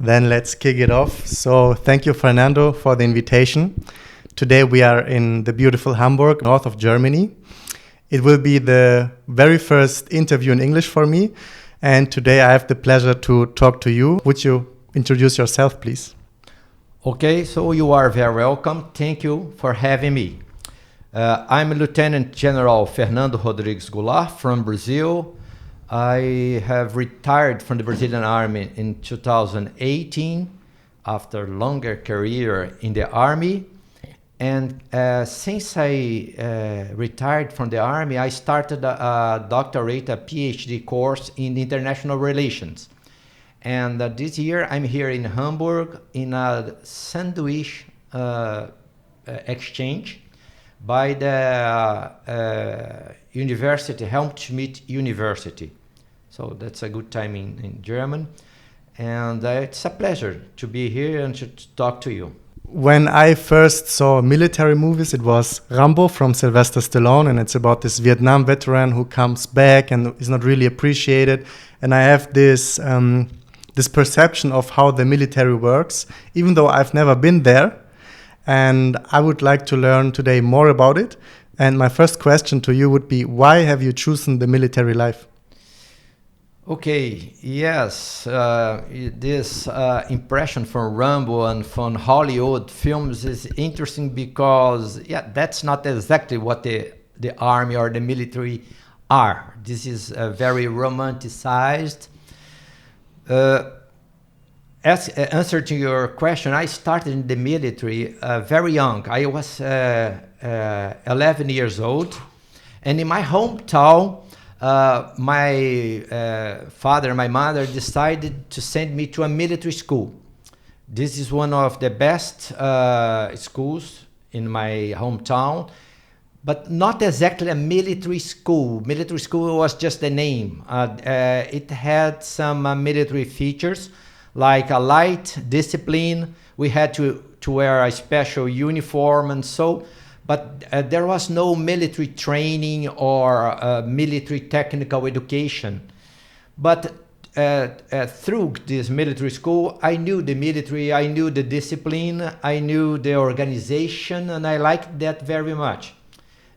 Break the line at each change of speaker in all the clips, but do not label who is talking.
Then let's kick it off. So thank you, Fernando, for the invitation. Today we are in the beautiful Hamburg, north of Germany. It will be the very first interview in English for me. And today I have the pleasure to talk to you. Would you introduce yourself, please?
Okay, so you are very welcome. Thank you for having me. I'm Lieutenant General Fernando Goulart from Brazil. I have retired from the Brazilian Army in 2018 after a longer career in the Army. And since I retired from the Army, I started a doctorate, a PhD course in international relations. And this year I'm here in Hamburg in a sandwich exchange by the University, Helmut University. So that's a good time in German. And it's a pleasure to be here and to talk to you.
When I first saw military movies, it was Rambo from Sylvester Stallone, and it's about this Vietnam veteran who comes back and is not really appreciated. And I have this perception of how the military works, even though I've never been there. And I would like to learn today more about it. And my first question to you would be, why have you chosen the military life?
Okay, yes, this impression from Rambo and from Hollywood films is interesting because, that's not exactly what the army or the military are. This is very romanticized. As answer to your question, I started in the military very young. I was 11 years old, and in my hometown, my father and my mother decided to send me to a military school. This is one of the best schools in my hometown, but not exactly a military school. Military school was just the name. It had some military features, like a light discipline. We had to wear a special uniform and so. But there was no military training or military technical education. But through this military school, I knew the military, I knew the discipline, I knew the organization, and I liked that very much.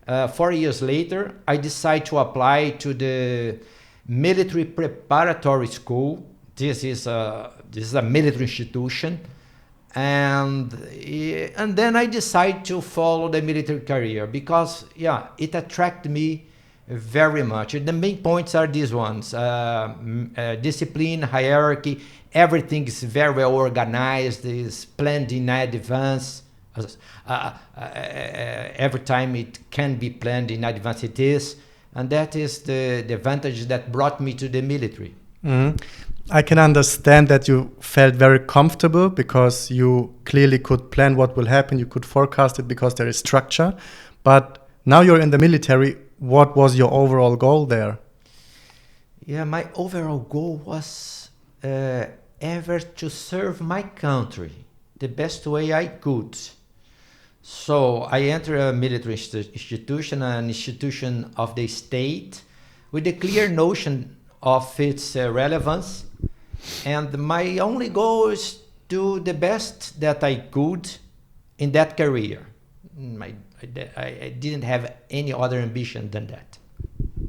4 years later, I decided to apply to the military preparatory school. This is a military institution. And then I decided to follow the military career because, it attracted me very much. The main points are these ones: discipline, hierarchy, everything is very well organized, is planned in advance. Every time it can be planned in advance, it is. And that is the advantage that brought me to the military.
Mm-hmm. I can understand that you felt very comfortable because you clearly could plan what will happen. You could forecast it because there is structure. But now you're in the military. What was your overall goal there?
Yeah, my overall goal was ever to serve my country the best way I could. So I entered a military institution, an institution of the state, with a clear notion of its relevance. And my only goal is to do the best that I could in that career. I didn't have any other ambition than that.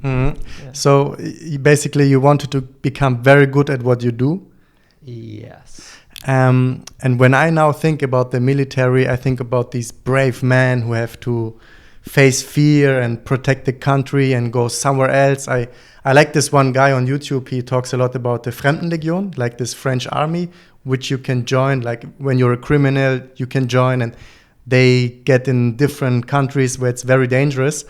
Mm-hmm. Yeah. So basically you wanted to become very good at what you do?
Yes.
And when I now think about the military, I think about these brave men who have to face fear and protect the country and go somewhere else. I like this one guy on YouTube. He talks a lot about the Fremdenlegion, like this French army, which you can join. Like when you're a criminal, you can join, and they get in different countries where it's very dangerous.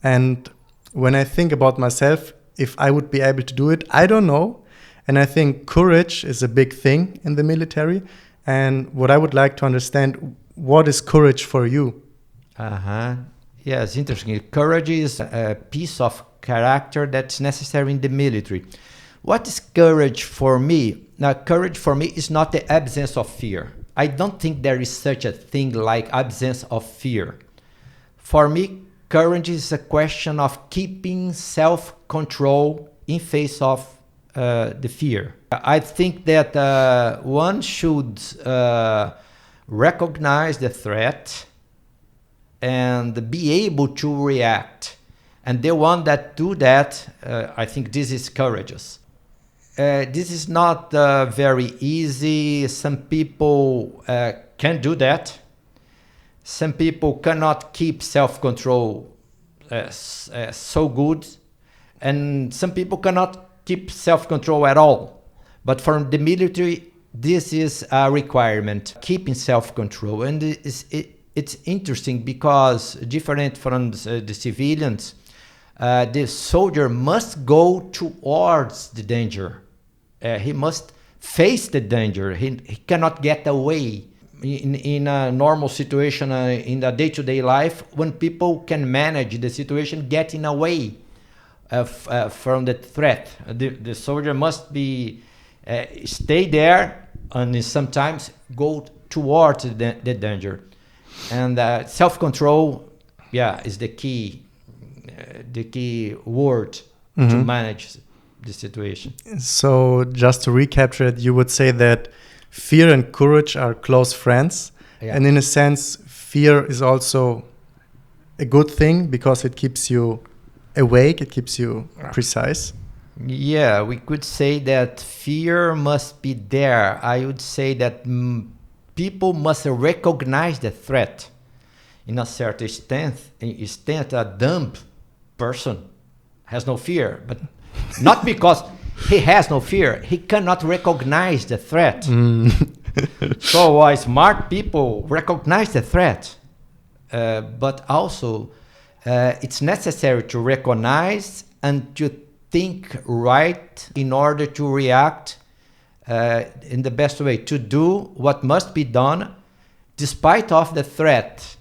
And when I think about myself, if I would be able to do it, I don't know. And I think courage is a big thing in the military. And what I would like to understand, what is courage for you?
Yes, interesting. Courage is a piece of character that's necessary in the military. What is courage for me? Now, courage for me is not the absence of fear. I don't think there is such a thing like absence of fear. For me, courage is a question of keeping self-control in face of the fear. I think that one should recognize the threat and be able to react. And the one that do that, I think this is courageous. This is not very easy. Some people can do that. Some people cannot keep self-control so good. And some people cannot keep self-control at all. But for the military, this is a requirement, keeping self-control. And it's interesting because different from the civilians, the soldier must go towards the danger. He must face the danger. He cannot get away. In a normal situation, in the day-to-day life, when people can manage the situation, getting away from the threat. The soldier must be stay there and sometimes go towards the danger. And self-control, is the key word to manage the situation.
So just to recapture it, you would say that fear and courage are close friends. Yeah. And in a sense, fear is also a good thing because it keeps you awake, it keeps you precise.
Yeah, we could say that fear must be there. I would say that people must recognize the threat. In a certain extent, a dumb person has no fear, but not because he has no fear. He cannot recognize the threat. So smart people recognize the threat, but also it's necessary to recognize and to think right in order to react in the best way, to do what must be done despite of the threat.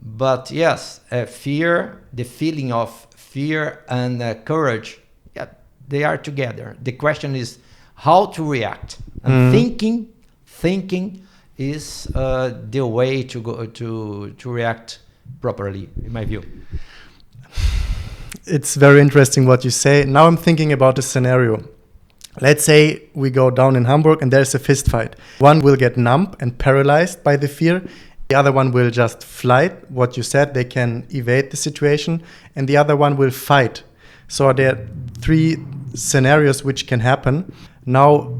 But yes, fear, the feeling of fear and courage, they are together. The question is how to react. And thinking is the way to go to react properly, in my view.
It's very interesting what you say. Now I'm thinking about a scenario. Let's say we go down in Hamburg and there's a fist fight. One will get numb and paralyzed by the fear. The other one will just flight. What you said, they can evade the situation. And the other one will fight. So there are three scenarios which can happen. Now,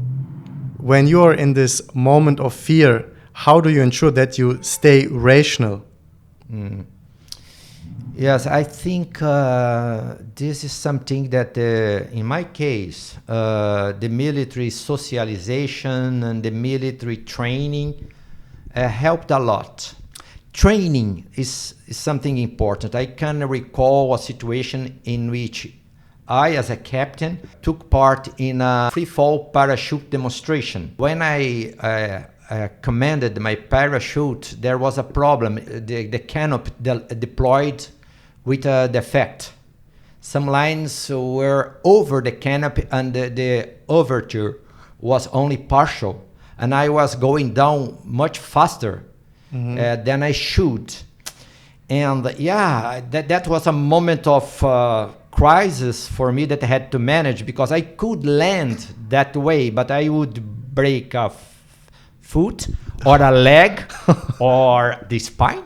when you are in this moment of fear, how do you ensure that you stay rational?
Yes, I think this is something that, in my case, the military socialization and the military training helped a lot. Training is something important. I can recall a situation in which I, as a captain, took part in a free-fall parachute demonstration. When I commanded my parachute, there was a problem. The canopy deployed with a defect. Some lines were over the canopy and the overture was only partial. And I was going down much faster than I should. And that was a moment of crisis for me that I had to manage, because I could land that way, but I would break a foot or a leg or the spine.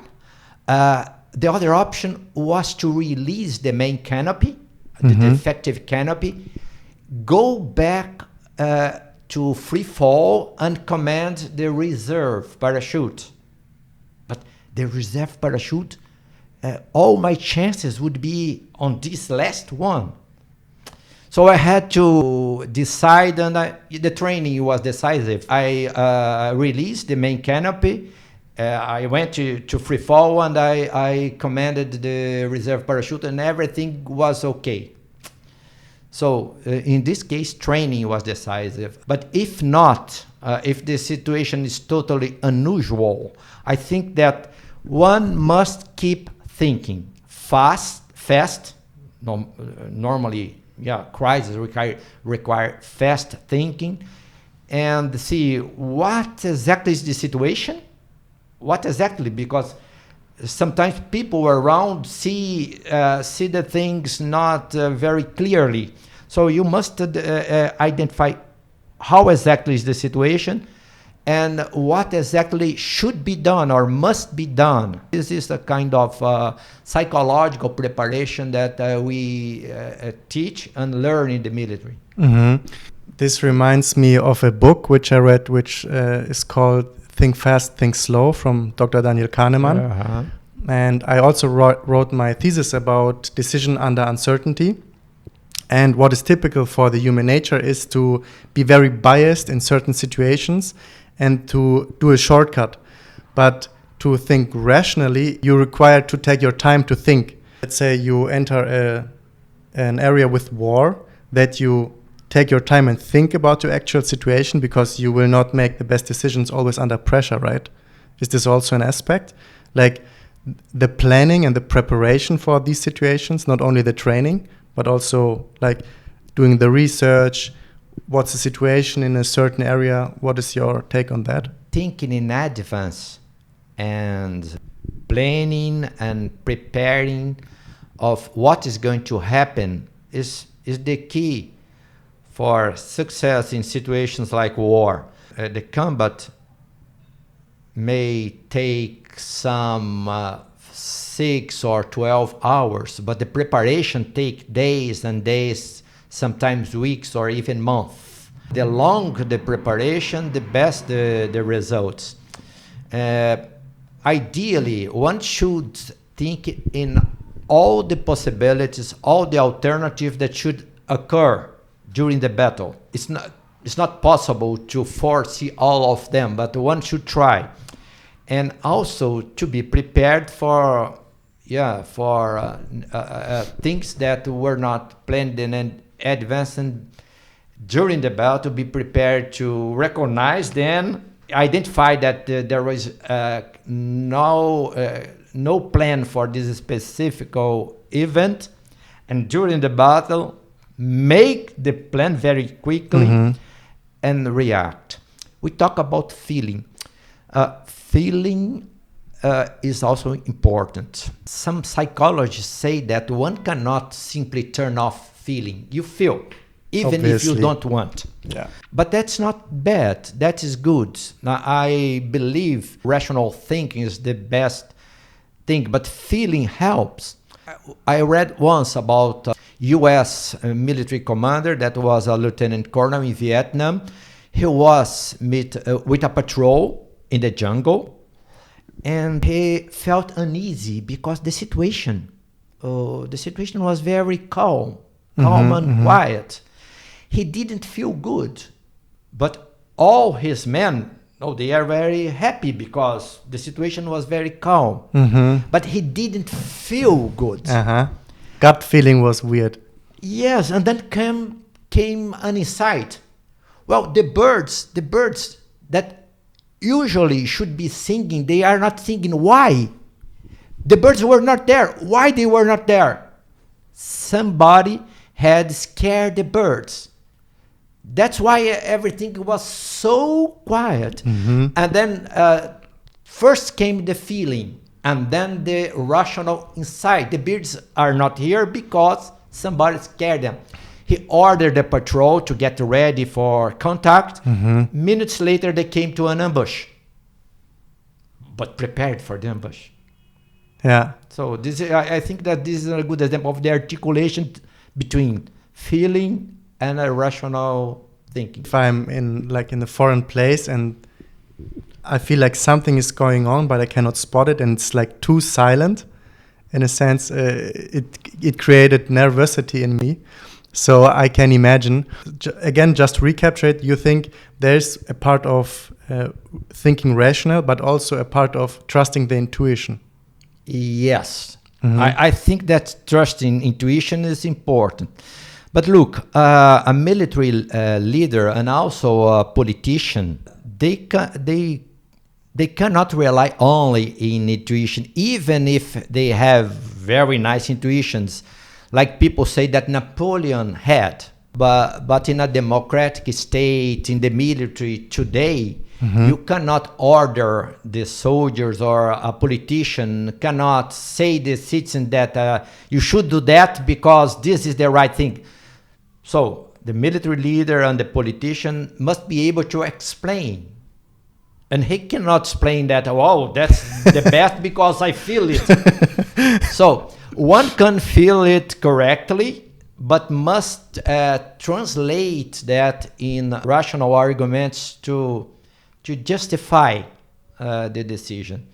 The other option was to release the main canopy, the defective canopy, go back to free fall and command the reserve parachute. But the reserve parachute, all my chances would be on this last one. So I had to decide, and the training was decisive. I released the main canopy. I went to free fall and I commanded the reserve parachute, and everything was okay. So in this case, training was decisive. But if not, if the situation is totally unusual, I think that one must keep thinking fast. Normally, crises require fast thinking, and see what exactly is the situation. What exactly? Because sometimes people around see the things not very clearly. So you must identify how exactly is the situation and what exactly should be done or must be done. This is a kind of psychological preparation that we teach and learn in the military.
Mm-hmm. This reminds me of a book which I read, which is called Think Fast, Think Slow from Dr. Daniel Kahneman.
Uh-huh.
And I also wrote my thesis about decision under uncertainty. And what is typical for the human nature is to be very biased in certain situations and to do a shortcut. But to think rationally, you're required to take your time to think. Let's say you enter an area with war, that you take your time and think about your actual situation, because you will not make the best decisions always under pressure, right? Is this also an aspect? Like the planning and the preparation for these situations, not only the training, but also like doing the research. What's the situation in a certain area? What is your take on that?
Thinking in advance and planning and preparing of what is going to happen is the key for success in situations like war. The combat may take some 6 or 12 hours, but the preparation take days and days, sometimes weeks or even months. The longer the preparation, the best the results. Ideally, one should think in all the possibilities, all the alternatives that should occur during the battle. It's not possible to foresee all of them, but one should try. And also to be prepared for things that were not planned in advance, and during the battle be prepared to recognize them, identify that there was no plan for this specific event, and during the battle make the plan very quickly and react. We talk about feeling. Feeling is also important. Some psychologists say that one cannot simply turn off feeling. You feel, even
Obviously.
if you don't want.
Yeah.
But that's not bad. That is good. Now, I believe rational thinking is the best thing, but feeling helps. I read once about a U.S. military commander that was a lieutenant colonel in Vietnam. He was with a patrol in the jungle, and he felt uneasy because the situation was very calm and quiet. He didn't feel good, but all his men, they are very happy because the situation was very calm. But he didn't feel good.
Gut feeling was weird.
Yes, and then came an insight. Well, the birds that usually should be singing, they are not singing. Why? The birds were not there. Why they were not there? Somebody had scared the birds. That's why everything was so quiet. And then first came the feeling, and then the rational insight. The birds are not here because somebody scared them. He ordered the patrol to get ready for contact. Minutes later, they came to an ambush, but prepared for the ambush.
Yeah.
So I think that this is a good example of the articulation between feeling and a rational thinking.
If I'm in a foreign place and I feel like something is going on, but I cannot spot it, and it's like too silent, in a sense, it created nervosity in me. So I can imagine, again, just to recapture it, you think there's a part of thinking rational, but also a part of trusting the intuition.
Yes. I think that trusting intuition is important. But look, a military leader and also a politician, they cannot rely only in intuition, even if they have very nice intuitions, like people say that Napoleon had. But in a democratic state, in the military today, you cannot order the soldiers, or a politician cannot say to the citizen that you should do that because this is the right thing. So the military leader and the politician must be able to explain. And he cannot explain that, oh, that's the best because I feel it. So one can feel it correctly, but must translate that in rational arguments to justify the decision.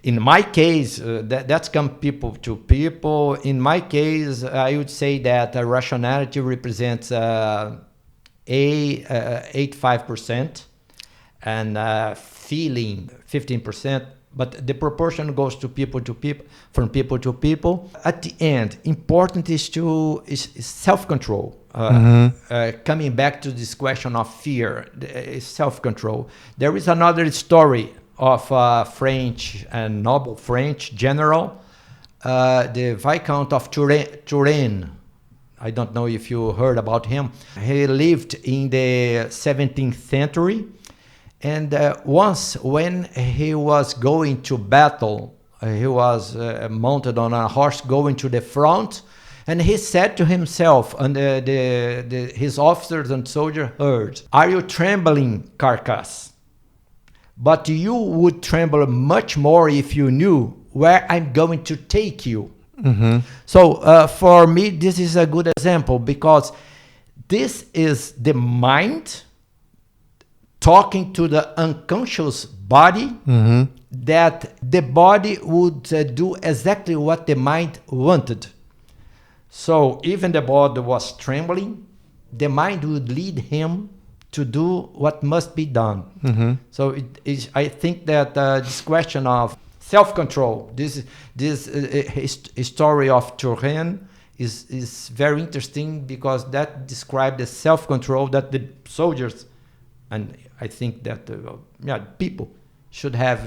In my case, that's come people to people. In my case, I would say that rationality represents 85% and feeling 15%. But the proportion goes to people, from people to people. At the end, important is self-control. Coming back to this question of fear, self-control. There is another story of French and noble French general, the Viscount of Turenne. I don't know if you heard about him. He lived in the 17th century. And once when he was going to battle, he was mounted on a horse going to the front, and he said to himself, and his officers and soldiers heard, "Are you trembling, carcass? But you would tremble much more if you knew where I'm going to take you." Mm-hmm. So for me, this is a good example, because this is the mind talking to the unconscious body, mm-hmm. that the body would do exactly what the mind wanted. So even the body was trembling, the mind would lead him to do what must be done. Mm-hmm. So I think that this question of self-control, this story of Turenne is very interesting, because that describes the self-control that the soldiers, and I think that people should have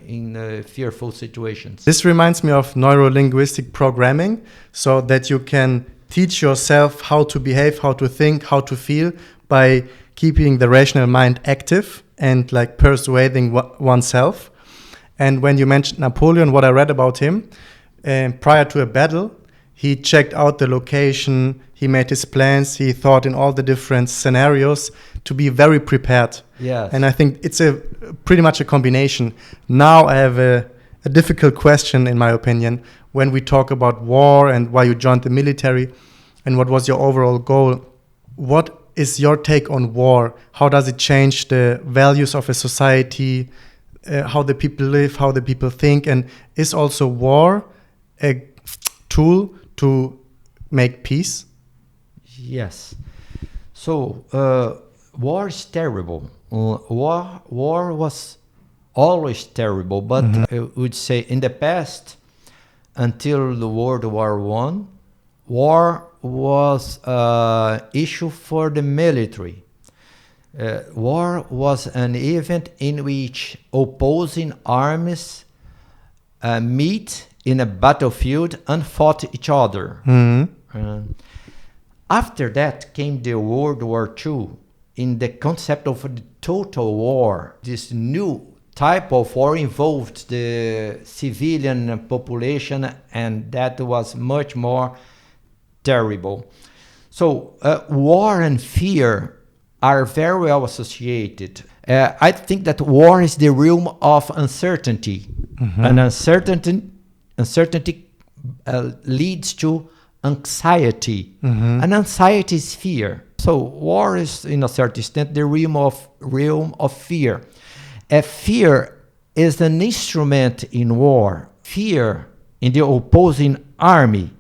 in fearful situations.
This reminds me of neuro-linguistic programming, so that you can teach yourself how to behave, how to think, how to feel by keeping the rational mind active and like persuading oneself. And when you mentioned Napoleon, what I read about him, prior to a battle, he checked out the location, he made his plans, he thought in all the different scenarios to be very prepared.
Yes.
And I think it's pretty much a combination. Now I have a difficult question, in my opinion, when we talk about war and why you joined the military and what was your overall goal. What is your take on war? How does it change the values of a society, how the people live, how the people think? And is also war a tool to make peace?
Yes. So war is terrible. War was always terrible, but mm-hmm. I would say in the past, until the World War I, war was an issue for the military. War was an event in which opposing armies meet in a battlefield and fought each other. Mm-hmm. After that came the World War II, in the concept of the total war. This new type of war involved the civilian population, and that was much more terrible. So war and fear are very well associated. I think that war is the realm of uncertainty, mm-hmm. and uncertainty leads to anxiety, mm-hmm. and anxiety is fear. So war is, in a certain extent, the realm of fear. Fear is an instrument in war. Fear in the opposing army,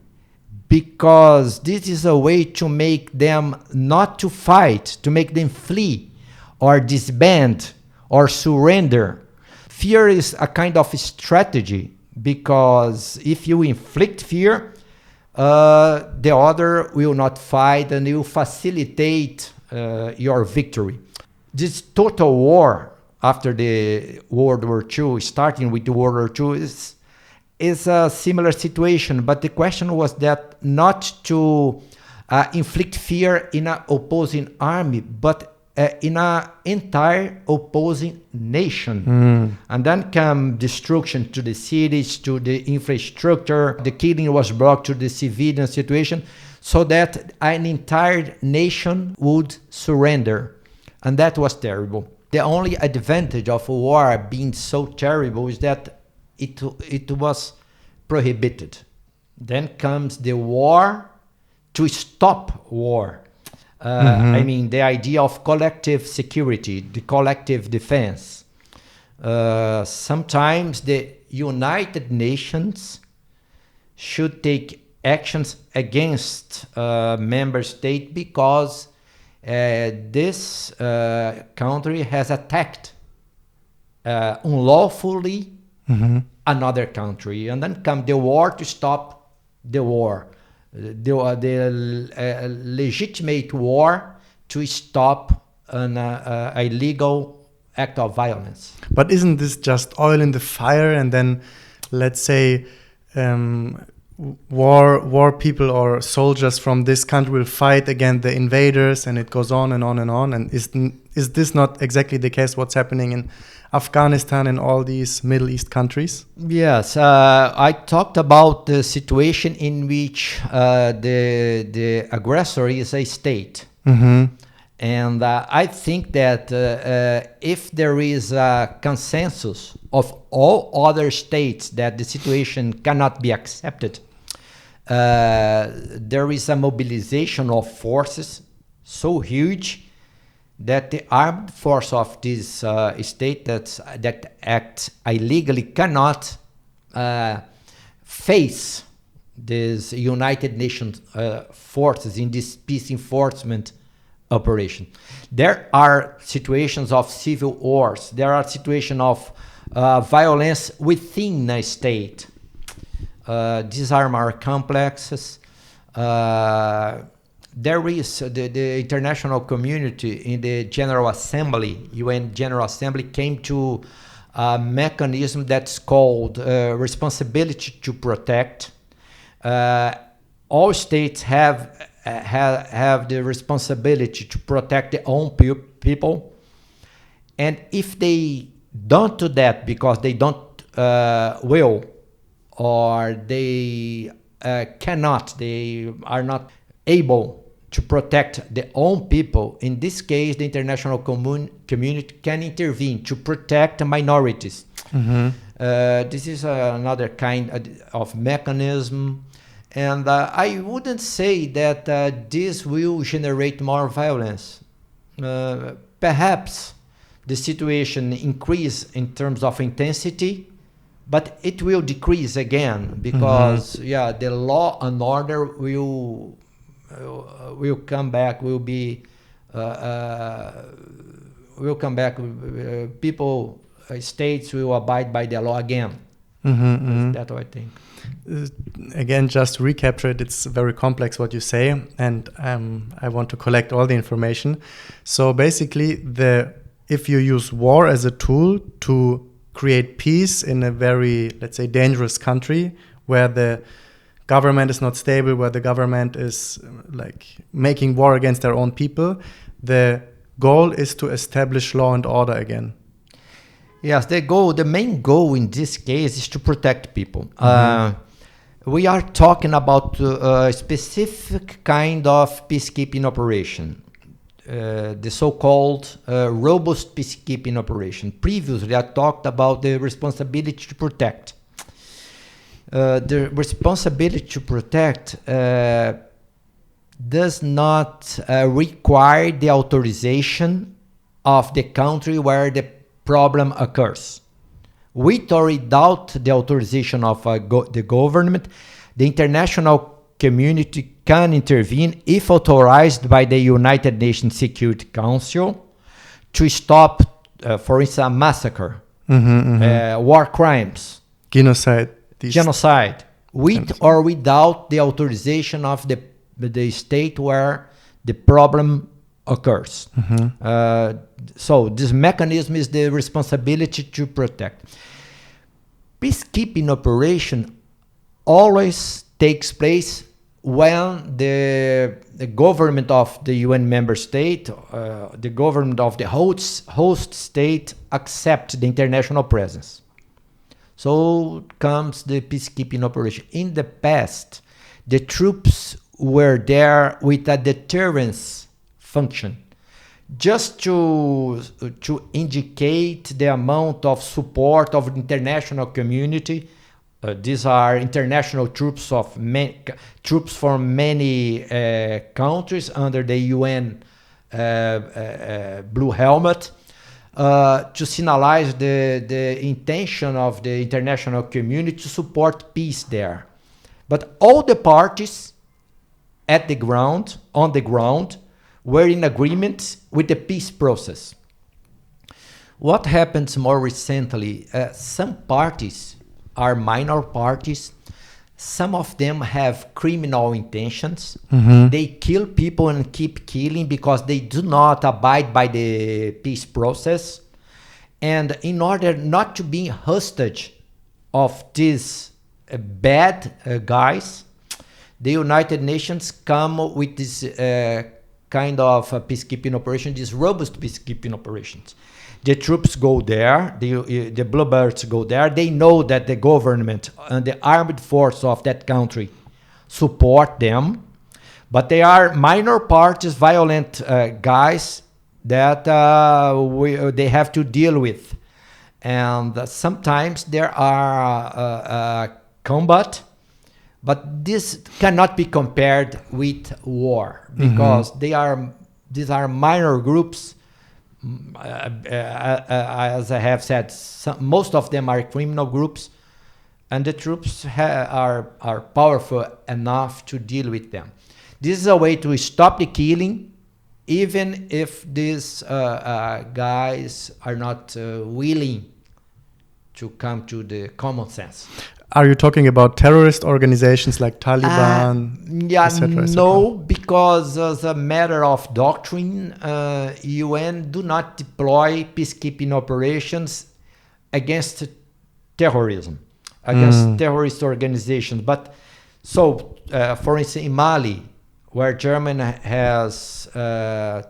because this is a way to make them not to fight, to make them flee or disband or surrender. Fear is a kind of strategy, because if you inflict fear, the other will not fight and will facilitate your victory. This total war after the World War II, starting with the World War II, is a similar situation, but the question was that not to inflict fear in an opposing army, but in an entire opposing nation. And then come destruction to the cities, to the infrastructure. The killing was brought to the civilian situation. so that an entire nation would surrender. And that was terrible. The only advantage of war being so terrible is that it was prohibited. Then comes the war to stop war. I mean, the idea of collective security, the collective defense. Sometimes the United Nations should take actions against member state because this country has attacked unlawfully another country, and then come the war to stop the war, the legitimate war to stop an illegal act of violence.
But isn't this just oil in the fire, and then, let's say, war people or soldiers from this country will fight against the invaders, and it goes on and on and on? And is this not exactly the case? What's happening in Afghanistan and all these Middle East countries?
Yes, I talked about the situation in which the aggressor is a state. And I think that if there is a consensus of all other states that the situation cannot be accepted, there is a mobilization of forces so huge that the armed force of this state that acts illegally cannot face these United Nations forces in this peace enforcement operation. There are situations of civil wars. There are situations of violence within a state. These are more complexes. There is the international community in the General Assembly, UN General Assembly, came to a mechanism that's called responsibility to protect. All states have the responsibility to protect their own people, and if they don't do that because they don't will, or they cannot, they are not able to protect their own people, in this case the international community can intervene to protect minorities. This is another kind of mechanism. And I wouldn't say that this will generate more violence. Perhaps the situation increase in terms of intensity, but it will decrease again because the law and order will come back. Will come back. People, states will abide by the law again. That's what I think.
Again, just to recapture it, it's very complex what you say, and I want to collect all the information. So basically, if you use war as a tool to create peace in a very, let's say, dangerous country where the government is not stable, where the government is like making war against their own people, the goal is to establish law and order again.
Yes, the main goal in this case is to protect people. We are talking about a specific kind of peacekeeping operation, the so-called Robust Peacekeeping Operation. Previously, I talked about the responsibility to protect. The responsibility to protect does not require the authorization of the country where the problem occurs. With or without the authorization of the government, the international community can intervene if authorized by the United Nations Security Council to stop, for instance, a massacre, war crimes,
genocide,
with or without the authorization of the state where the problem occurs. So this mechanism is the responsibility to protect. Peacekeeping operation always takes place when the government of the UN member state, the government of the host state accept the international presence. So comes the peacekeeping operation. In the past, the troops were there with a deterrence function, just to indicate the amount of support of the international community. These are international troops troops from many countries under the UN blue helmet, to signalize the intention of the international community to support peace there. But all the parties on the ground, were in agreement with the peace process. What happens more recently, some parties are minor parties. Some of them have criminal intentions. They kill people and keep killing because they do not abide by the peace process. And in order not to be hostage of these bad guys, the United Nations come with this kind of peacekeeping operation, these robust peacekeeping operations. The troops go there, the bluebirds go there. They know that the government and the armed force of that country support them, but they are minor parties, violent guys that they have to deal with. And sometimes there are combat, but this cannot be compared with war, because these are minor groups. As I have said, most of them are criminal groups, and the troops are powerful enough to deal with them. This is a way to stop the killing, even if these guys are not willing to come to the common sense.
Are you talking about terrorist organizations like Taliban?
Yeah,
et cetera, et cetera?
no, because as a matter of doctrine, UN do not deploy peacekeeping operations against terrorism, against terrorist organizations. But so, for instance, in Mali, where Germany has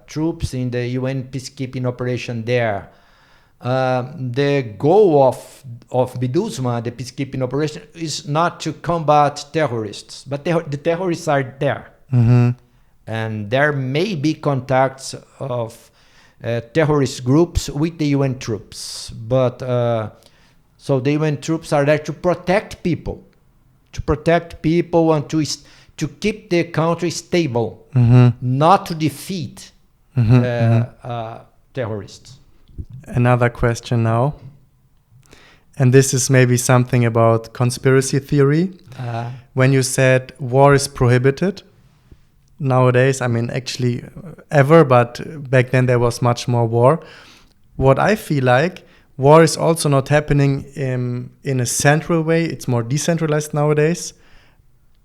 troops in the UN peacekeeping operation there, the goal of BIDUSMA, the peacekeeping operation, is not to combat terrorists, but the terrorists are there. And there may be contacts of terrorist groups with the UN troops. But so the UN troops are there to protect people, and to keep the country stable, not to defeat terrorists.
Another question now. And this is maybe something about conspiracy theory. When you said war is prohibited, nowadays, I mean, actually ever, but back then there was much more war. What I feel like, war is also not happening in a central way. It's more decentralized nowadays,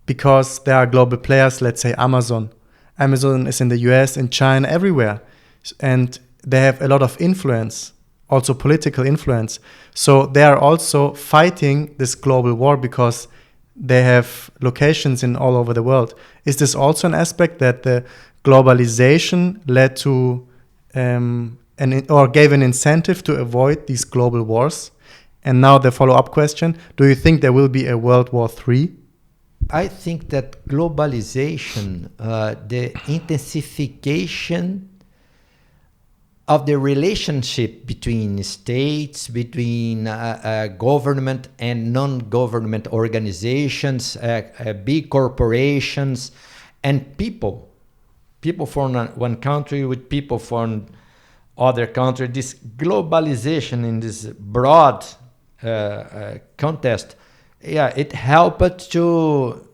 because there are global players, let's say Amazon. Amazon is in the US, in China, everywhere. And they have a lot of influence, also political influence. So they are also fighting this global war because they have locations in all over the world. Is this also an aspect that the globalization led to or gave an incentive to avoid these global wars? And now the follow-up question, do you think there will be a World War III?
I think that globalization, the intensification of the relationship between states, between government and non-government organizations, big corporations, and people from one country with people from other country. This globalization in this broad context, it helped to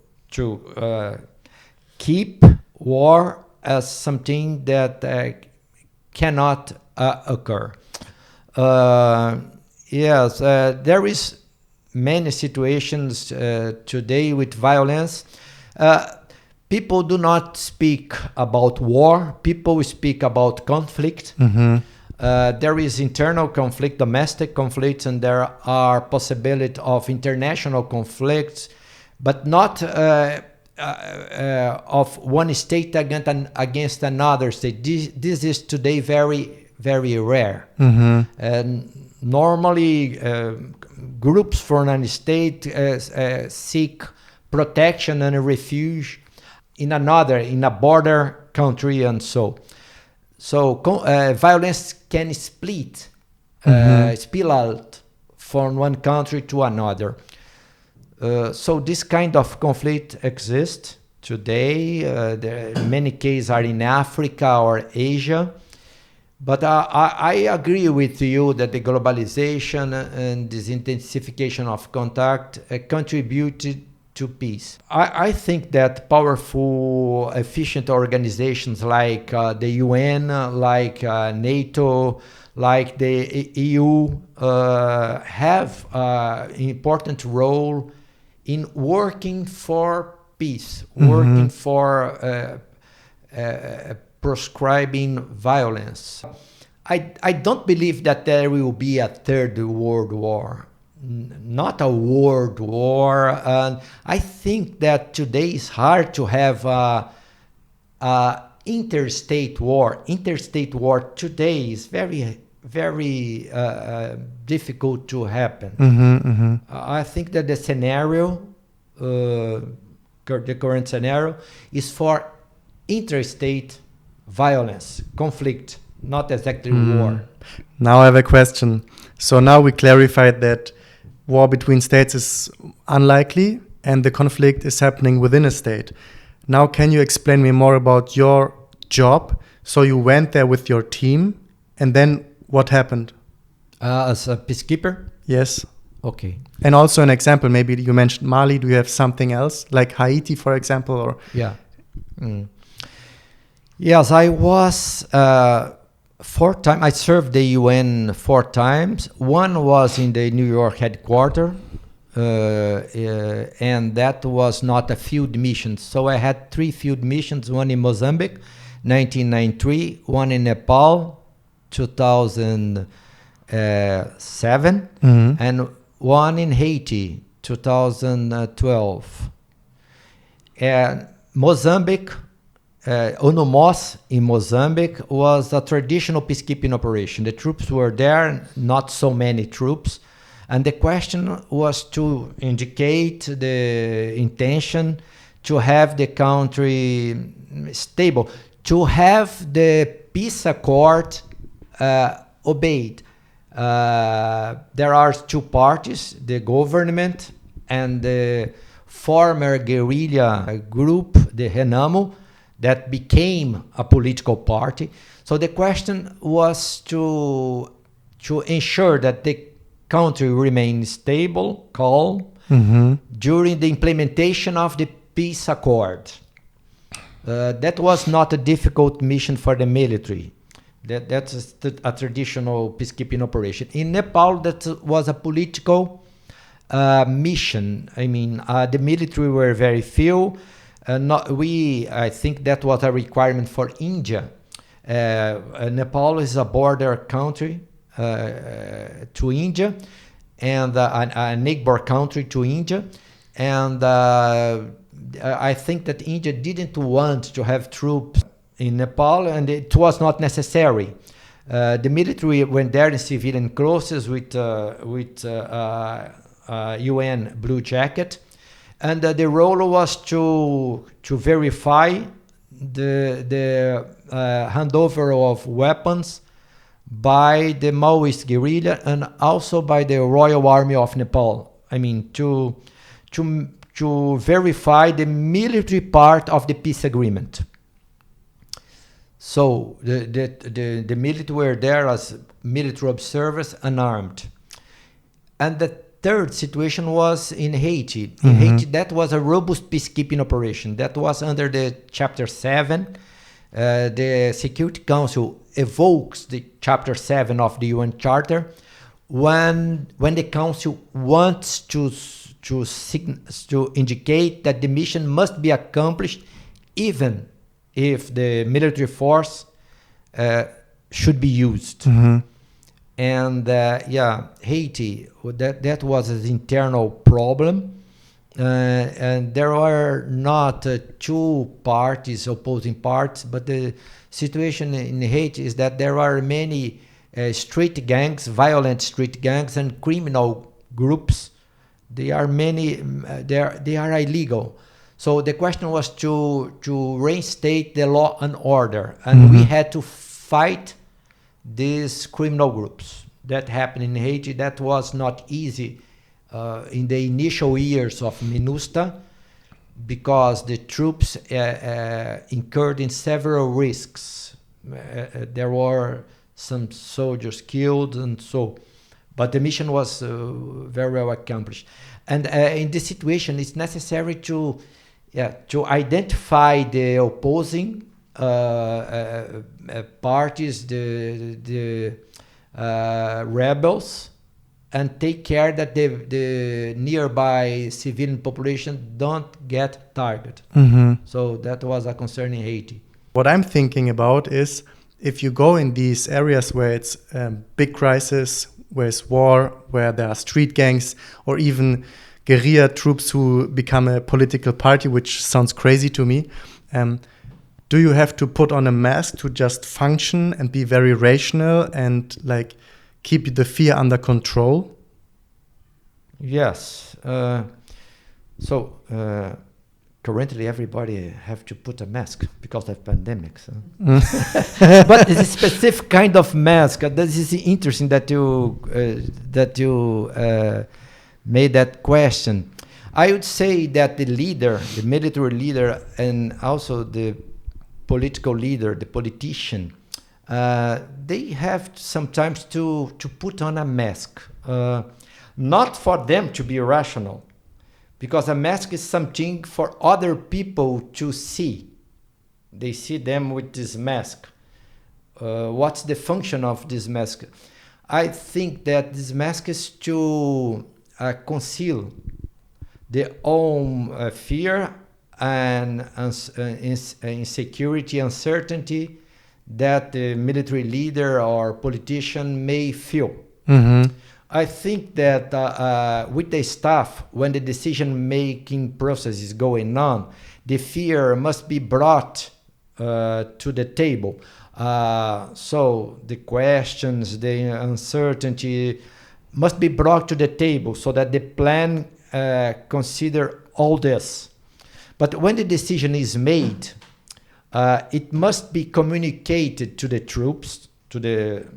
keep war as something that cannot occur. There is many situations today with violence. People do not speak about war. People speak about conflict. There is internal conflict, domestic conflicts, and there are possibilities of international conflicts, but not of one state against another state. This is today very, very rare. And normally, groups from a state seek protection and refuge in a border country, and so violence can spill out from one country to another. So this kind of conflict exists today. Many cases are in Africa or Asia. But I agree with you that the globalization and this intensification of contact contributed to peace. I think that powerful, efficient organizations like the UN, like NATO, like the EU have an important role in working for peace, working for proscribing violence. I don't believe that there will be a third world war. Not a world war. And I think that today is hard to have a interstate war. Interstate war today is very, very difficult to happen. I think that the scenario, the current scenario, is for interstate violence, conflict, not exactly war.
Now I have a question. So now we clarified that war between states is unlikely and the conflict is happening within a state. Now can you explain me more about your job? So you went there with your team and then what happened?
As a peacekeeper?
Yes.
Okay.
And also an example, maybe you mentioned Mali. Do you have something else like Haiti, for example? Or
yeah. Yes, I was 4 times. I served the UN 4 times. One was in the New York headquarters, and that was not a field mission. So I had 3 field missions: one in Mozambique, 1993; one in Nepal, 2007, and one in Haiti, 2012. And Mozambique. UNOMOS in Mozambique was a traditional peacekeeping operation. The troops were there, not so many troops, and the question was to indicate the intention to have the country stable, to have the peace accord obeyed. There are 2 parties, the government and the former guerrilla group, the Renamo, that became a political party. So the question was to ensure that the country remained stable, calm, during the implementation of the peace accord. That was not a difficult mission for the military. That's a traditional peacekeeping operation. In Nepal, that was a political mission. I mean, the military were very few. I think that was a requirement for India. Nepal is a border country to India, and a neighbor country to India. And I think that India didn't want to have troops in Nepal, and it was not necessary. The military went there in civilian clothes with UN blue jacket. And the role was to verify the handover of weapons by the Maoist guerrilla and also by the Royal Army of Nepal. I mean, to verify the military part of the peace agreement. So the military were there as military observers, unarmed. And the third situation was in Haiti. In Haiti, that was a robust peacekeeping operation. That was under the Chapter 7. The Security Council evokes the Chapter 7 of the UN Charter when the Council wants to indicate that the mission must be accomplished even if the military force should be used. And Haiti, that was an internal problem. And there are not 2 parties, opposing parties, but the situation in Haiti is that there are many street gangs, violent street gangs, and criminal groups. They are illegal. So the question was to reinstate the law and order, and we had to fight these criminal groups that happened in Haiti. That was not easy in the initial years of MINUSTA, because the troops incurred in several risks. There were some soldiers killed, and so, but the mission was very well accomplished. And in this situation, it's necessary to identify the opposing parties, the rebels, and take care that the nearby civilian population don't get targeted. So that was a concern in Haiti.
What I'm thinking about is, if you go in these areas where it's big crisis, where it's war, where there are street gangs, or even guerrilla troops who become a political party, which sounds crazy to me, do you have to put on a mask to just function and be very rational and like keep the fear under control?
Yes. Currently, everybody have to put a mask because of pandemics. But it's a specific kind of mask. This is interesting that you made that question. I would say that the leader, the military leader, and also the political leader, the politician, they have sometimes to put on a mask, not for them to be rational, because a mask is something for other people to see. They see them with this mask. What's the function of this mask? I think that this mask is to conceal their own fear and insecurity, uncertainty that the military leader or politician may feel. I think that with the staff, when the decision-making process is going on, the fear must be brought to the table. So the questions, the uncertainty must be brought to the table so that the plan consider all this. But when the decision is made, it must be communicated to the troops, to the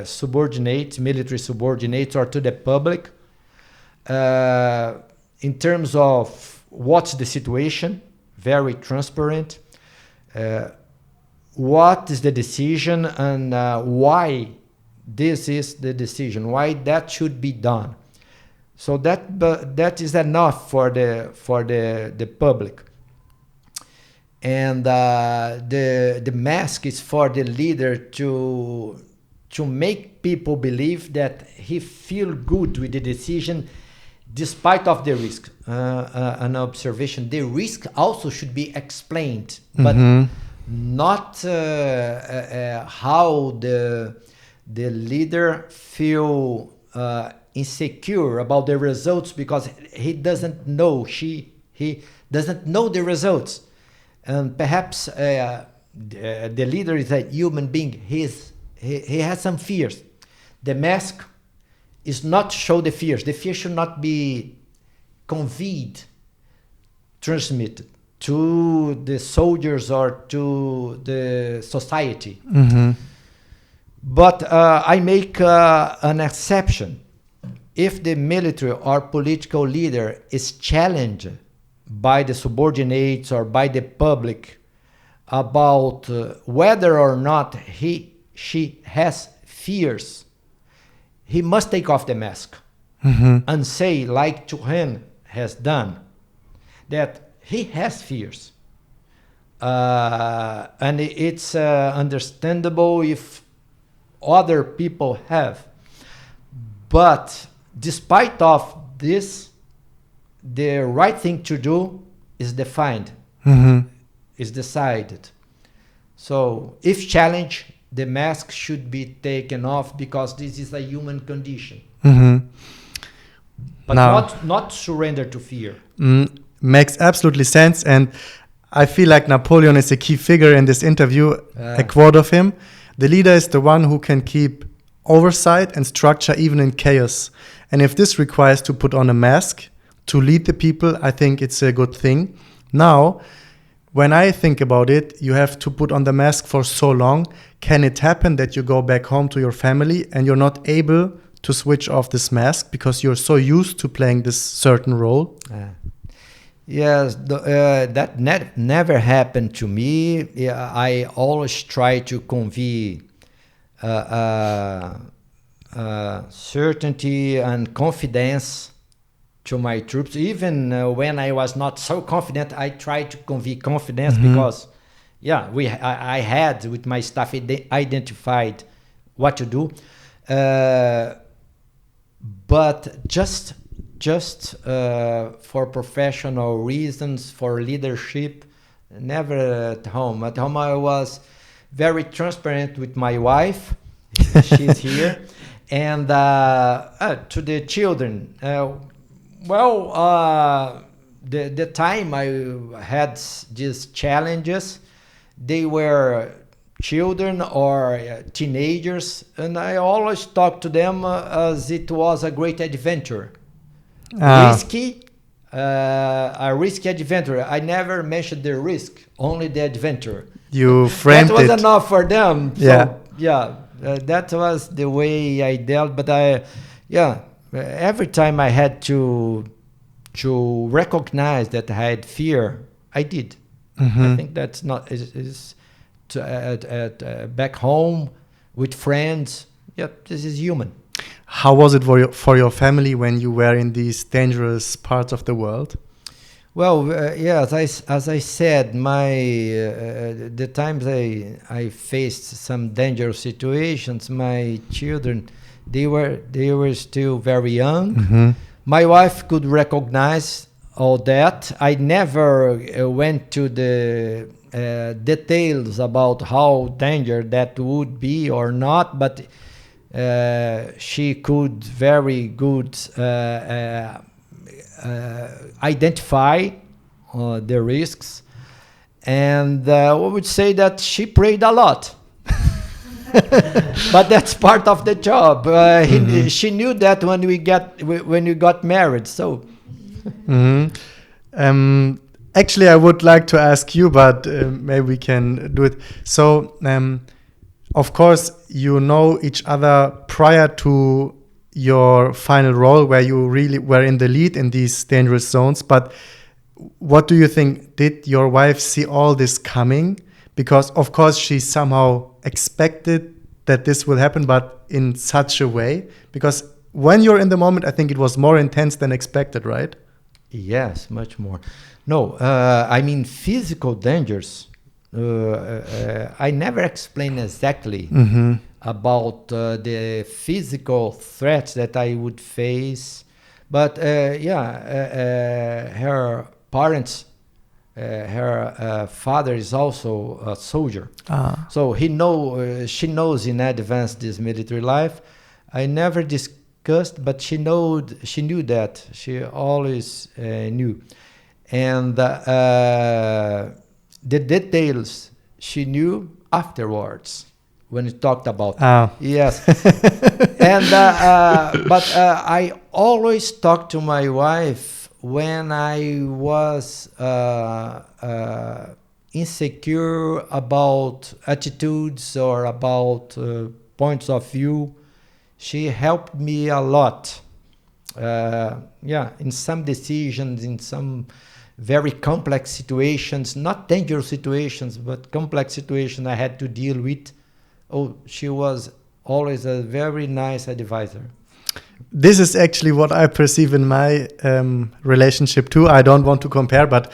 subordinates, military subordinates, or to the public, in terms of what's the situation, very transparent, what is the decision, and why this is the decision, why that should be done. So that is enough for the public. And the mask is for the leader to make people believe that he feel good with the decision despite of the risk. An observation, the risk also should be explained, but not how the leader feel insecure about the results because he doesn't know, he doesn't know the results. And perhaps the leader is a human being. He has some fears. The mask is not to show the fears. The fear should not be conveyed, transmitted to the soldiers or to the society. But I make an exception. If the military or political leader is challenged by the subordinates or by the public about whether or not she has fears, he must take off the mask and say, like Turan has done, that he has fears. And it's understandable if other people have. But despite of this, the right thing to do is defined, is decided. So if challenged, the mask should be taken off because this is a human condition. But not surrender to fear.
Makes absolutely sense. And I feel like Napoleon is a key figure in this interview. A quote of him: the leader is the one who can keep oversight and structure even in chaos. And if this requires to put on a mask to lead the people, I think it's a good thing. Now, when I think about it, you have to put on the mask for so long. Can it happen that you go back home to your family and you're not able to switch off this mask because you're so used to playing this certain role?
Yes, that never happened to me. Yeah, I always try to convey certainty and confidence to my troops. Even when I was not so confident, I tried to convey confidence because, yeah, I had with my staff identified what to do, but just for professional reasons, for leadership, never at home. At home, I was very transparent with my wife. She's here. And to the children, the time I had these challenges, they were children or teenagers, and I always talked to them as it was a great adventure. Risky, a risky adventure. I never mentioned the risk, only the adventure.
You framed it.
That was enough for them.
Yeah.
So, that was the way I dealt. But every time I had to recognize that I had fear, I did. I think that's not back home with friends. Yeah, this is human.
How was it for your family when you were in these dangerous parts of the world?
Well, as I said, the times I faced some dangerous situations, my children, they were still very young. My wife could recognize all that. I never went to the details about how dangerous that would be or not, but she could very good identify the risks, and I would say that she prayed a lot. But that's part of the job. She knew that when we got married. So,
actually, I would like to ask you, but maybe we can do it. So, of course, you know each other prior to your final role, where you really were in the lead in these dangerous zones. But what do you think? Did your wife see all this coming? Because, of course, she somehow expected that this will happen, but in such a way. Because when you're in the moment, I think it was more intense than expected, right?
Yes, much more. No, I mean physical dangers. I never explained exactly about the physical threats that I would face, but her parents, her father is also a soldier, so she knows in advance this military life. I never discussed, but she knew that. She always knew, and the details she knew afterwards when we talked about yes. And but I always talk to my wife when I was insecure about attitudes or about points of view. She helped me a lot, in some decisions, in some very complex situations, not dangerous situations, but complex situations I had to deal with. Oh, she was always a very nice advisor.
This is actually what I perceive in my relationship too. I don't want to compare, but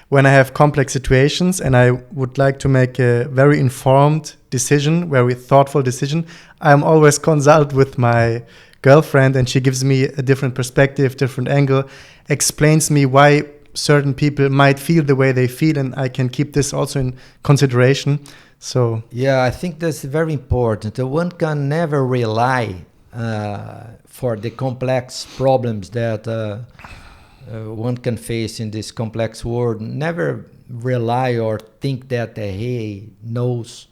when I have complex situations and I would like to make a very informed decision, very thoughtful decision, I'm always consult with my girlfriend, and she gives me a different perspective, different angle, explains me why certain people might feel the way they feel, and I can keep this also in consideration. So
yeah, I think that's very important. One can never rely for the complex problems that one can face in this complex world. Never rely or think that he knows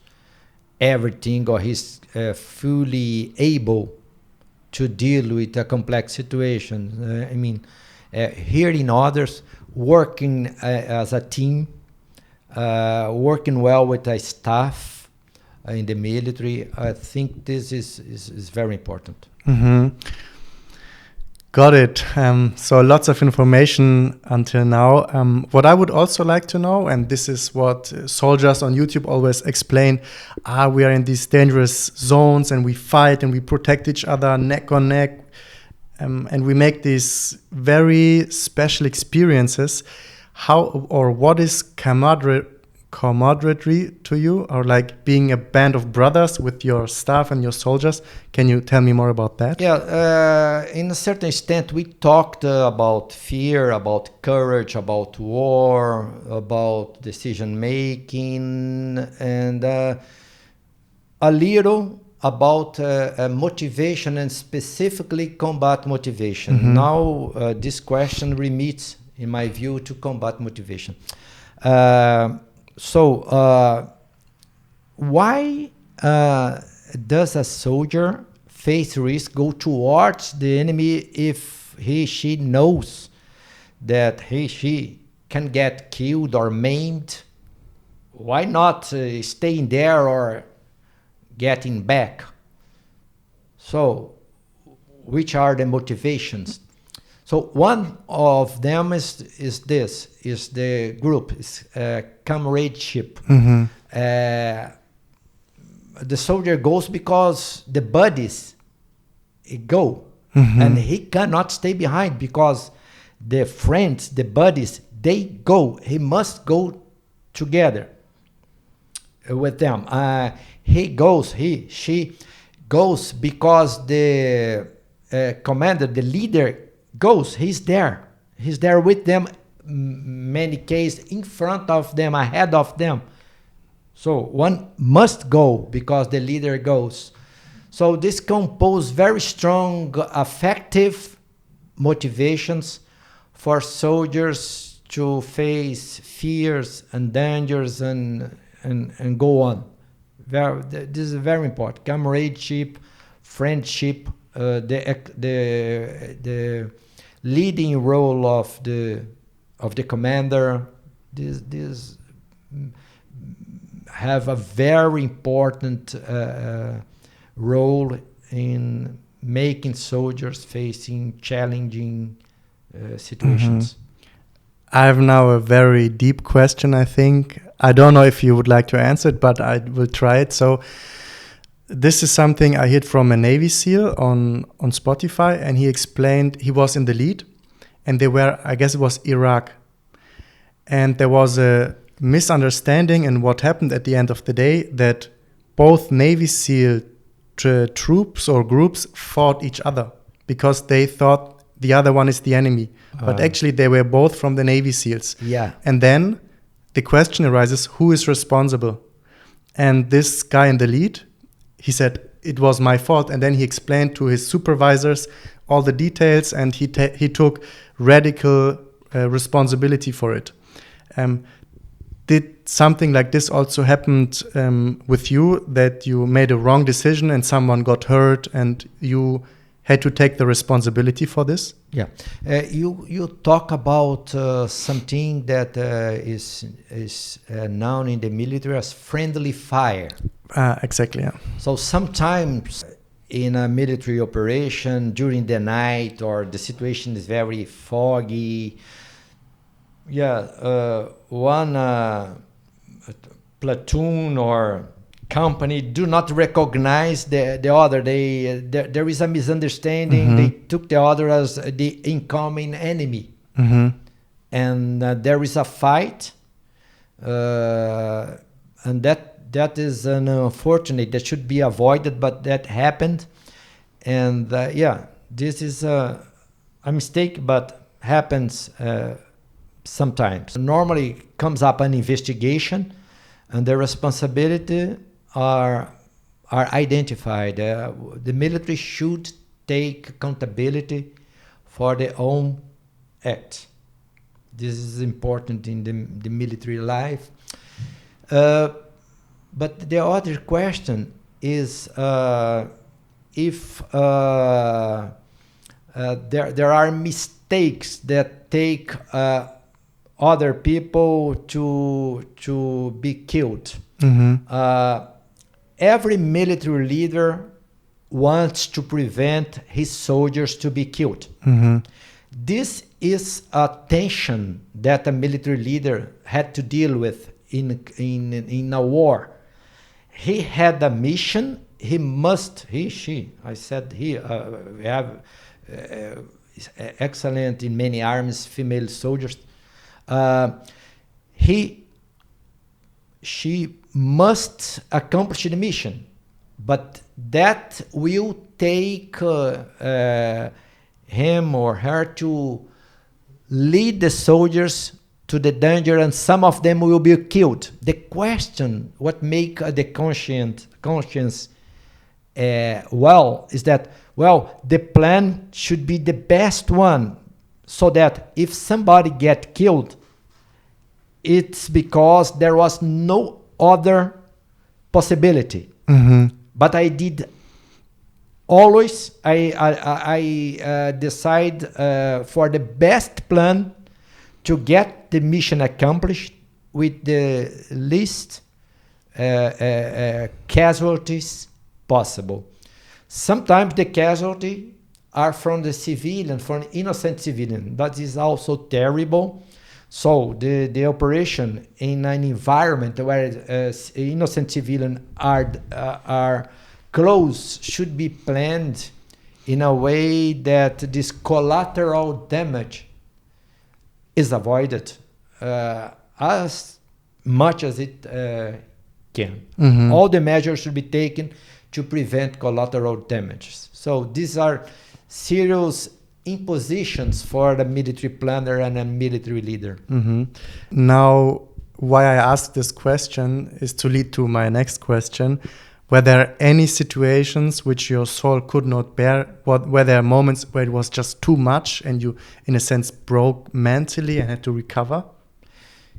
everything or he's fully able to deal with a complex situation. hearing others, working as a team, working well with the staff in the military. I think this is very important.
Mm-hmm. Got it. So lots of information until now. What I would also like to know, and this is what soldiers on YouTube always explain, we are in these dangerous zones and we fight and we protect each other neck on neck. And we make these very special experiences. How or what is camaraderie to you, or like being a band of brothers with your staff and your soldiers? Can you tell me more about that?
Yeah, in a certain extent, we talked about fear, about courage, about war, about decision making, and a little about motivation, and specifically combat motivation.
Mm-hmm.
Now, this question remits, in my view, to combat motivation. So, why does a soldier face risk, go towards the enemy if she knows that she can get killed or maimed? Why not staying there or getting back? So, which are the motivations? So one of them is the group, comradeship.
Mm-hmm.
The soldier goes because the buddies go,
Mm-hmm.
and he cannot stay behind because the friends, the buddies, they go. He must go together with them. She goes because the commander, the leader, goes. He's there with them, many cases in front of them, ahead of them. So one must go because the leader goes. So this compose very strong affective motivations for soldiers to face fears and dangers and go on. This is very important. Comradeship, friendship, the leading role of the commander. This have a very important role in making soldiers facing challenging situations.
Mm-hmm. I have now a very deep question, I think. I don't know if you would like to answer it, but I will try it. So this is something I heard from a Navy SEAL on Spotify, and he explained he was in the lead, and they were, I guess it was Iraq. And there was a misunderstanding, and what happened at the end of the day, that both Navy SEAL troops or groups fought each other because they thought the other one is the enemy. But actually they were both from the Navy SEALs.
Yeah.
And then the question arises, who is responsible? And this guy in the lead, he said, it was my fault. And then he explained to his supervisors all the details, and he took radical responsibility for it. Did something like this also happened with you, that you made a wrong decision and someone got hurt and you had to take the responsibility for this?
Yeah. You talk about something that is known in the military as friendly fire.
Exactly, yeah.
So sometimes in a military operation during the night, or the situation is very foggy, one platoon or company do not recognize the other. There is a misunderstanding.
Mm-hmm.
They took the other as the incoming enemy.
Mm-hmm.
And there is a fight, and that is an unfortunate, that should be avoided, but that happened. And this is a mistake, but happens sometimes. Normally comes up an investigation, and the responsibility are identified. The military should take accountability for their own act. This is important in the military life. But the other question is if there are mistakes that take other people to be killed. Every military leader wants to prevent his soldiers to be killed. This is a tension that a military leader had to deal with in a war. He had a mission. He, I said we have excellent in many armies female soldiers. She must accomplish the mission, but that will take him or her to lead the soldiers to the danger, and some of them will be killed. The question, what make the conscience is that, the plan should be the best one, so that if somebody get killed, it's because there was no other possibility. But I did always, I decide for the best plan to get the mission accomplished with the least casualties possible. Sometimes the casualty are from the civilian, from innocent civilian. That is also terrible. So the operation in an environment where innocent civilians are close should be planned in a way that this collateral damage is avoided as much as it can. All the measures should be taken to prevent collateral damages. So these are serious impositions for the military planner and a military leader.
Now, why I ask this question is to lead to my next question. Were there any situations which your soul could not bear? Were there moments where it was just too much and you, in a sense, broke mentally and had to recover?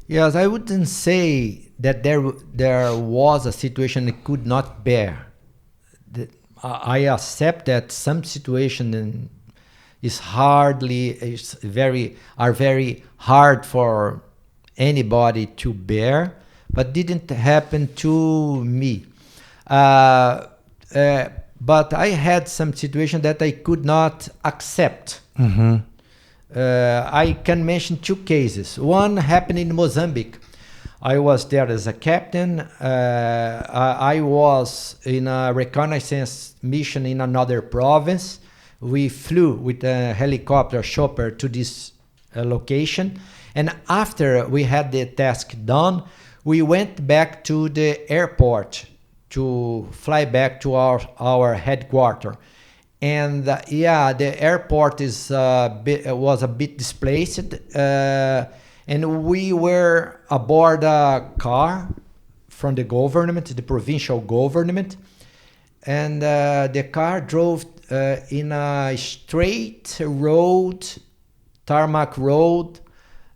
Yes, I wouldn't say that there was a situation I could not bear. I accept that some situation are very hard for anybody to bear, but didn't happen to me. But I had some situation that I could not accept. I can mention two cases. One happened in Mozambique. I was there as a captain. I was in a reconnaissance mission in another province. We flew with a helicopter chopper to this location. And after we had the task done, we went back to the airport to fly back to our headquarters. And the airport was a bit displaced. And we were aboard a car from the government, the provincial government. And the car drove in a straight road, tarmac road,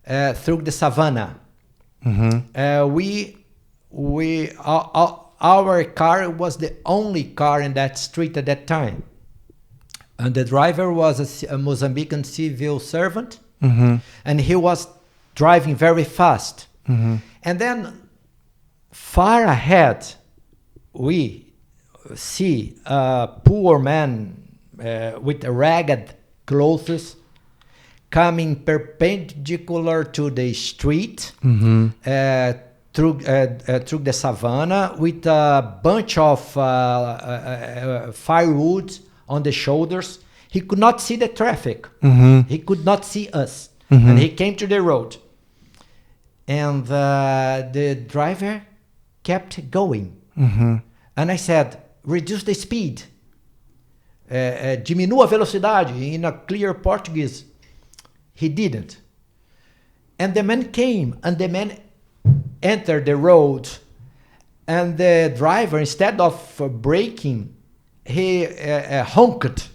through the savannah. Our car was the only car in that street at that time. And the driver was a Mozambican civil servant, and he was driving very fast. And then far ahead, we see a poor man with ragged clothes coming perpendicular to the street through the savannah with a bunch of firewood on the shoulders. He could not see the traffic. He could not see us. And he came to the road. And the driver kept going. And I said, reduce the speed. Diminua a velocidade, in a clear Portuguese. He didn't. And the man came, and the man entered the road. And the driver, instead of braking, he honked.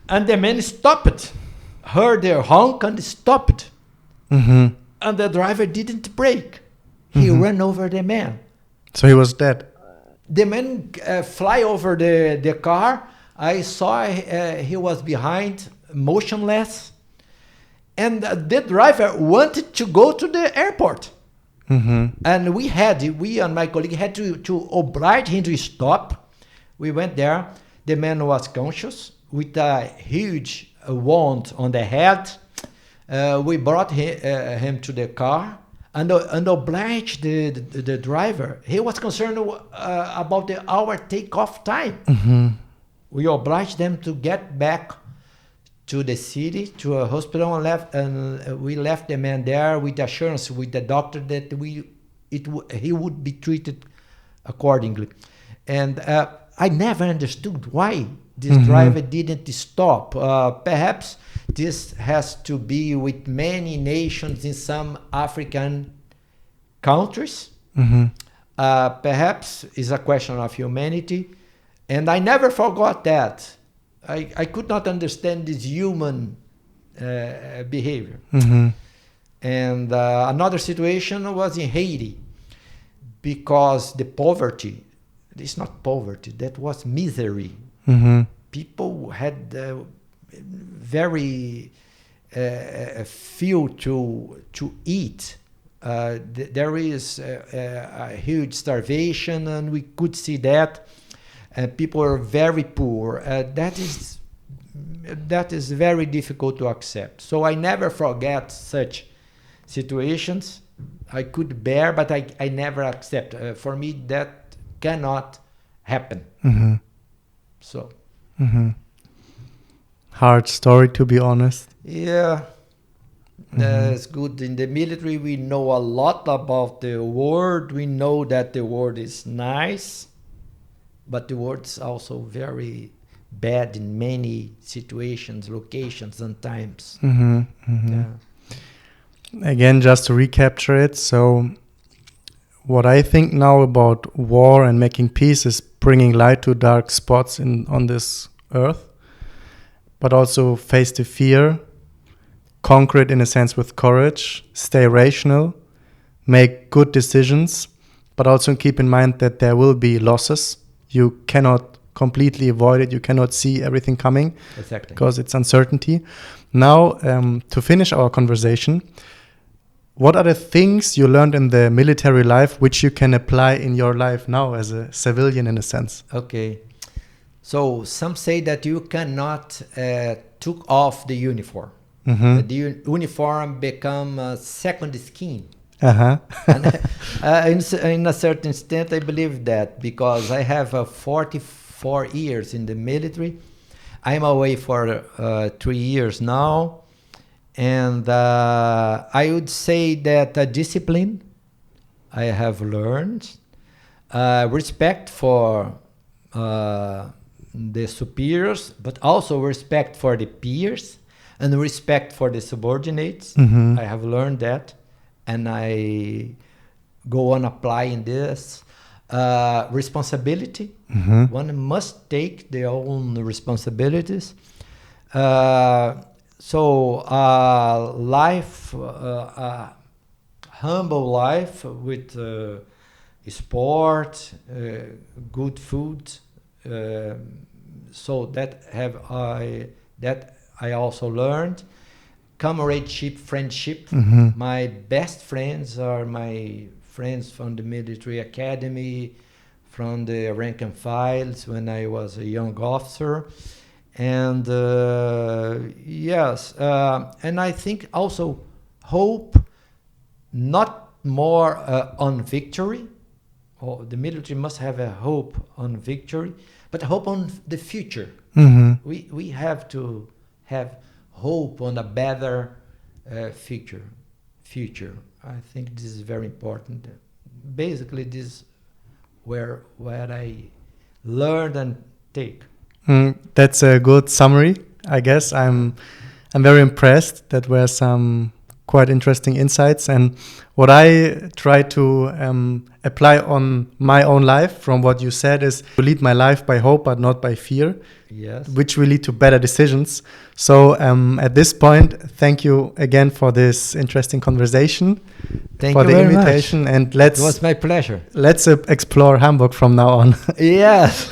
And the man stopped, heard the honk and stopped. And the driver didn't brake. He ran over the man.
So he was dead.
The man fly over the car. I saw he was behind motionless. And the driver wanted to go to the airport. And we and my colleague had to oblige him to stop. We went there. The man was conscious with a huge wound on the head. We brought him to the car and obliged the driver. He was concerned about our takeoff time. We obliged them to get back to the city, to a hospital, and we left the man there with assurance with the doctor that he would be treated accordingly. And I never understood why this driver didn't stop. Perhaps this has to be with many nations in some African countries. Perhaps it's a question of humanity. And I never forgot that. I could not understand this human behavior. And another situation was in Haiti, because the poverty, it's not poverty, that was misery. People had very few to eat. There is a huge starvation, and we could see that. And people are very poor. That is very difficult to accept. So I never forget such situations. I could bear, but I never accept. For me, that cannot happen. So.
Hard story, to be honest.
Yeah. That's good. In the military, we know a lot about the world. We know that the world is nice. But the world's also very bad in many situations, locations, and times. Yeah.
Again, just to recapture it. So what I think now about war and making peace is bringing light to dark spots on this earth, but also face the fear, conquer it in a sense with courage, stay rational, make good decisions, but also keep in mind that there will be losses. You cannot completely avoid it. You cannot see everything coming.
Exactly.
Because it's uncertainty. Now, to finish our conversation, what are the things you learned in the military life which you can apply in your life now as a civilian in a sense?
Okay. So some say that you cannot took off the uniform. The uniform become a second skin. And, in a certain extent, I believe that, because I have 44 years in the military. I'm away for 3 years now. And I would say that discipline I have learned, respect for the superiors, but also respect for the peers and respect for the subordinates. I have learned that. And I go on applying this. Responsibility. One must take their own responsibilities. So life, humble life with sport, good food. So that I also learned. Comradeship, friendship. My best friends are my friends from the military academy, from the rank and files when I was a young officer. And yes, and I think also hope, not more on victory. The military must have a hope on victory, but hope on the future. We have to have hope on a better future. I think this is very important. Basically, this is where I learned and take.
That's a good summary, I guess. I'm very impressed. That were some quite interesting insights, and what I try to apply on my own life from what you said is to lead my life by hope but not by fear.
Yes.
Which will lead to better decisions. So at this point, thank you again for this interesting conversation.
Thank
for
you
the
very
invitation,
much.
and
It was my pleasure.
Let's explore Hamburg from now on.
Yes.